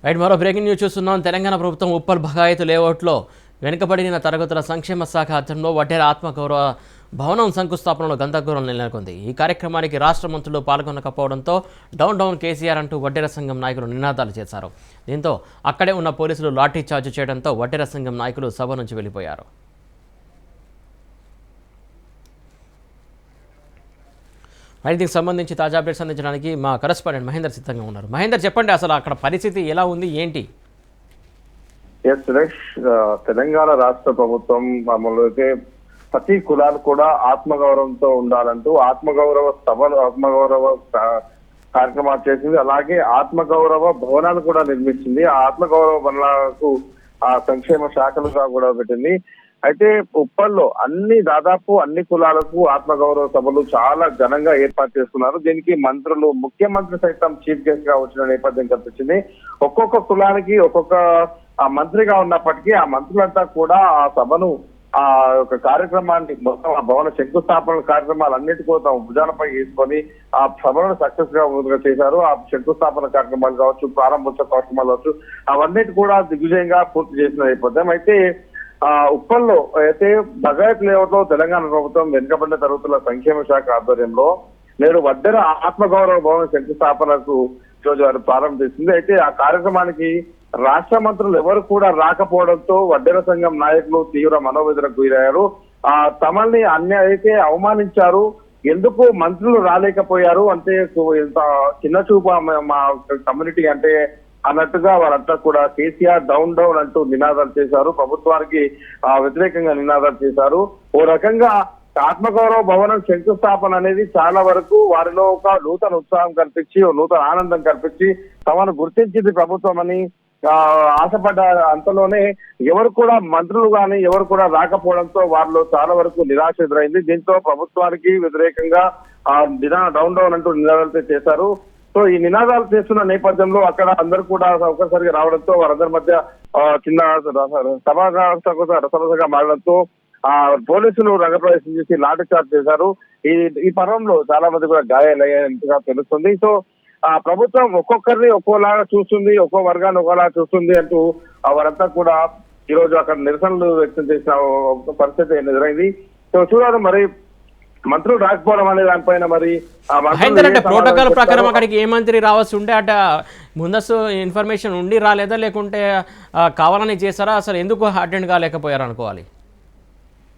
Right, మరో breaking news చూస్తున్నాం. తెలంగాణ ప్రభుత్వం ఉప్పల్ బగాయతు లేఅవుట్లో వెనుకబడిన తరగతుల సంక్షేమ శాఖ ఆధ్వర్యంలో వడ్డేర ఆత్మగౌరవ భవనం శంకుస్థాపనలో గందరగోళం నెలకొంది. ఈ కార్యక్రమానికి రాష్ట్ర మంత్రులు పాల్గొనకపోవడంతో డౌన్ కేసీఆర్ అంటూ వడ్డేర సంఘం నాయకులు నినాదాలు చేశారు. దీంతో అక్కడే ఉన్న పోలీసులు లాఠీ చార్జ్ చేయడంతో వడ్డేర సంఘం నాయకులు సభ నుంచి వెళ్ళిపోయారు. దీనికి సంబంధించి తాజా అప్డేట్స్ అందించడానికి మా కరెస్పాండెంట్ మహేందర్ సిద్ధంగా ఉన్నారు. మహేందర్, చెప్పండి, అసలు అక్కడ పరిస్థితి ఎలా ఉంది, ఏంటి? సురేష్, తెలంగాణ రాష్ట్ర ప్రభుత్వం అమలు అయితే ప్రతి కులాలు కూడా ఆత్మగౌరవంతో ఉండాలంటూ ఆత్మగౌరవ సభలు, ఆత్మగౌరవ కార్యక్రమాలు చేసింది. అలాగే ఆత్మగౌరవ భవనాలు కూడా నిర్మించింది. ఆ ఆత్మగౌరవ భవనాలకు ఆ సంక్షేమ శాఖలుగా కూడా పెట్టింది. అయితే ఉప్పల్లో దాదాపు అన్ని కులాలకు ఆత్మగౌరవ సభలు చాలా ఘనంగా ఏర్పాటు చేస్తున్నారు. దీనికి మంత్రులు, ముఖ్యమంత్రి సైతం చీఫ్ గెస్ట్ గా వచ్చిన నేపథ్యం కనిపించింది. ఒక్కొక్క కులానికి ఒక్కొక్క మంత్రిగా ఉన్నప్పటికీ ఆ మంత్రులంతా కూడా ఆ సభను, ఆ యొక్క కార్యక్రమాన్ని, మొత్తం ఆ భవన శంకుస్థాపన కార్యక్రమాలన్నిటి కోసం భుజాలపై తీసుకొని ఆ సభను సక్సెస్ గా చేశారు. ఆ శంకుస్థాపన కార్యక్రమాలు కావచ్చు, ప్రారంభోత్సవ కార్యక్రమాలు కావచ్చు, అవన్నిటి కూడా దిగ్విజయంగా పూర్తి చేసిన నేపథ్యం. అయితే ఉప్పల్లో అయితే బగాయత్ లేఅవుట్ లో తెలంగాణ ప్రభుత్వం వెనుకబడిన తరగతుల సంక్షేమ శాఖ ఆధ్వర్యంలో నేడు వడ్డెర ఆత్మగౌరవ భవన శంకుస్థాపనకు ఈరోజు వారు ప్రారంభించింది. అయితే ఆ కార్యక్రమానికి రాష్ట్ర మంత్రులు ఎవరు కూడా రాకపోవడంతో వడ్డెర సంఘం నాయకులు తీవ్ర మనోవేదనకు గురయ్యారు. తమల్ని అయితే అవమానించారు, ఎందుకు మంత్రులు రాలేకపోయారు అంటే ఇంత చిన్న చూపు మా కమ్యూనిటీ అంటే అన్నట్టుగా వారంతా కూడా కేసీఆర్ డౌన్ అంటూ నినాదాలు చేశారు. ప్రభుత్వానికి వ్యతిరేకంగా నినాదాలు చేశారు. ఓ రకంగా ఆత్మగౌరవ భవనం శంకుస్థాపన అనేది చాలా వరకు వారిలో ఒక నూతన ఉత్సాహం కల్పించి, ఓ నూతన ఆనందం కల్పించి తమను గుర్తించింది ప్రభుత్వం అని ఆశపడ్డ అంతలోనే ఎవరు కూడా మంత్రులు కానీ ఎవరు కూడా రాకపోవడంతో వారిలో చాలా వరకు నిరాశ ఎదురైంది. దీంతో ప్రభుత్వానికి వ్యతిరేకంగా డౌన్ అంటూ నినాదాలు చేశారు. సో ఈ నినాదాలు చేస్తున్న నేపథ్యంలో అక్కడ అందరూ కూడా ఒక్కసారిగా రావడంతో వారందరి మధ్య చిన్న రసరసగా మారడంతో పోలీసులు రంగప్రవేశం చేసి లాఠీ చార్జ్ చేశారు. ఈ పర్వంలో చాలా మంది కూడా గాయాలయ్యేట్టుగా తెలుస్తుంది. సో ప్రభుత్వం ఒక్కొక్కరిని ఒక్కోలాగా చూస్తుంది, ఒక్కో వర్గాన్ని ఒక్కోలాగా చూస్తుంది అంటూ వారంతా కూడా ఈ రోజు అక్కడ నిరసనలు వ్యక్తం చేసిన పరిస్థితి ఎదురైంది. సో చూడాలి మరి మంత్రులు రాకపోవడం అనే దానిపైన మరి ప్రోటోకాల్ ప్రకారం అక్కడికి ఏ మంత్రి రావాల్సి ఉంటే అట ముందస్తు ఇన్ఫర్మేషన్ ఉండి రాలేదా, లేకుంటే కావాలని చేశారా, అసలు ఎందుకు అటెండ్ కాలేకపోయారు అనుకోవాలి?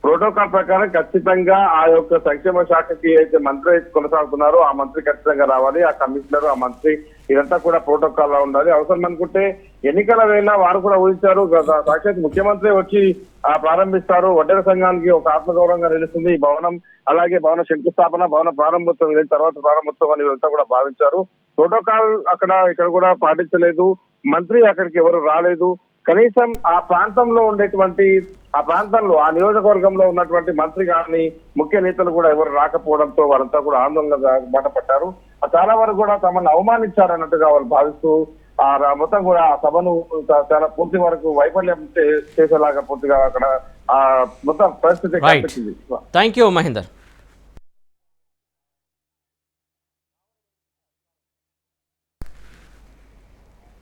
ప్రోటోకాల్ ప్రకారం ఖచ్చితంగా ఆ యొక్క సంక్షేమ శాఖకి అయితే మంత్రి కొనసాగుతున్నారో ఆ మంత్రి ఖచ్చితంగా రావాలి. ఆ కమిషనర్, ఆ మంత్రి, ఇదంతా కూడా ప్రోటోకాల్ లో ఉండాలి. అవసరం అనుకుంటే ఎన్నికల వేళ వారు కూడా ఊహించారు, సాక్షాత్ ముఖ్యమంత్రి వచ్చి ప్రారంభిస్తారు. వడ్డెర సంఘానికి ఒక ఆత్మగౌరవంగా నిలుస్తుంది ఈ భవనం. అలాగే భవన శంకుస్థాపన, భవన ప్రారంభోత్సవం, ఇదే తర్వాత ప్రారంభోత్సవం అని వీళ్ళంతా కూడా భావించారు. ప్రోటోకాల్ ఇక్కడ కూడా పాటించలేదు. మంత్రి అక్కడికి ఎవరు రాలేదు. కనీసం ఆ ప్రాంతంలో ఉండేటువంటి ఆ నియోజకవర్గంలో ఉన్నటువంటి మంత్రి గాని ముఖ్య నేతలు కూడా ఎవరు రాకపోవడంతో వారంతా కూడా ఆందోళనగా బాటపడ్డారు. చాలా వరకు కూడా తమను అవమానించారన్నట్టుగా వాళ్ళు భావిస్తూ మొత్తం కూడా ఆ సభను చాలా పూర్తి వరకు వైఫల్యం చేసేలాగా పూర్తిగా అక్కడ మొత్తం పరిస్థితి కనిపించింది. Thank you Mahender.